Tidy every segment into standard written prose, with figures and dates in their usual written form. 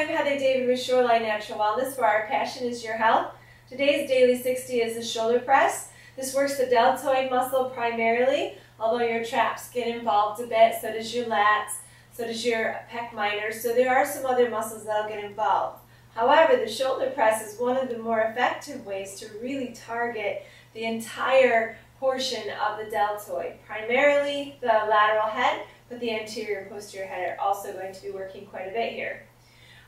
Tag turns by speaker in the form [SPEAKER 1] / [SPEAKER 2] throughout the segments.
[SPEAKER 1] Hi, I'm Heather David with Shoreline Natural Wellness, where our passion is your health. Today's daily 60 is the shoulder press. This works the deltoid muscle primarily, although your traps get involved a bit, so does your lats, so does your pec minor, so there are some other muscles that'll get involved. However, the shoulder press is one of the more effective ways to really target the entire portion of the deltoid, primarily the lateral head, but the anterior and posterior head are also going to be working quite a bit here.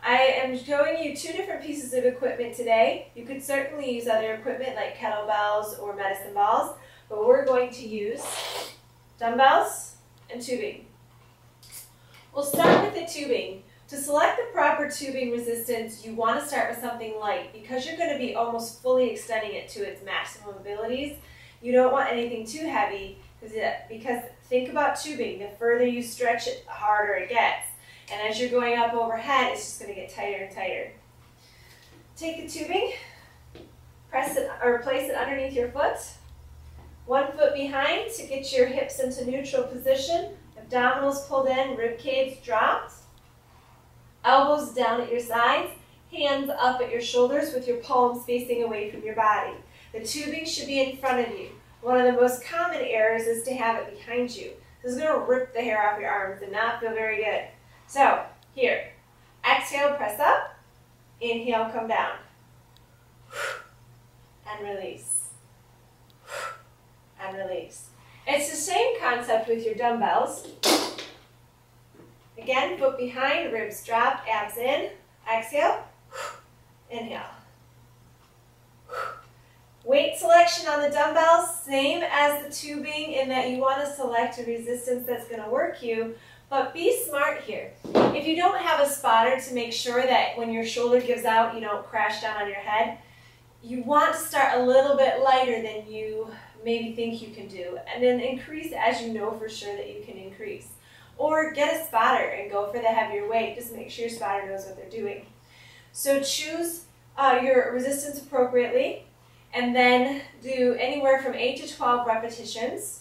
[SPEAKER 1] I am showing you two different pieces of equipment today. You could certainly use other equipment like kettlebells or medicine balls, but we're going to use dumbbells and tubing. We'll start with the tubing. To select the proper tubing resistance, you want to start with something light because you're going to be almost fully extending it to its maximum abilities. You don't want anything too heavy because think about tubing. The further you stretch it, the harder it gets. And as you're going up overhead, it's just going to get tighter and tighter. Take the tubing, press it or place it underneath your foot. 1 foot behind to get your hips into neutral position. Abdominals pulled in, rib cage dropped. Elbows down at your sides, hands up at your shoulders with your palms facing away from your body. The tubing should be in front of you. One of the most common errors is to have it behind you. This is going to rip the hair off your arms and not feel very good. So, here, exhale, press up, inhale, come down, and release, and release. It's the same concept with your dumbbells. Again, foot behind, ribs drop, abs in, exhale, inhale. Weight selection on the dumbbells, same as the tubing in that you want to select a resistance that's going to work you. But be smart here. If you don't have a spotter to make sure that when your shoulder gives out, you don't crash down on your head, you want to start a little bit lighter than you maybe think you can do, and then increase as you know for sure that you can increase. Or get a spotter and go for the heavier weight. Just make sure your spotter knows what they're doing. So choose your resistance appropriately, and then do anywhere from 8 to 12 repetitions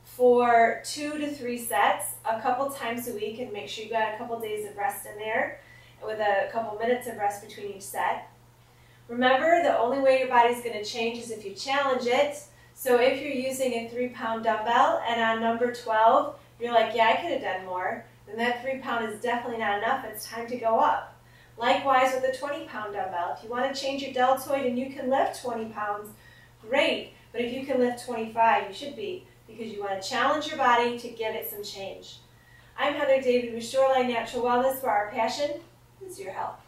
[SPEAKER 1] for 2 to 3 sets, a couple times a week, and make sure you got a couple days of rest in there with a couple minutes of rest between each set. Remember, the only way your body's going to change is if you challenge it. So if you're using a 3-pound dumbbell and on number 12, you're like, yeah, I could have done more, then that 3 pound is definitely not enough. It's time to go up. Likewise with a 20-pound dumbbell. If you want to change your deltoid and you can lift 20 pounds, great. But if you can lift 25, you should be, because you want to challenge your body to give it some change. I'm Heather David with Shoreline Natural Wellness, where our passion is your health.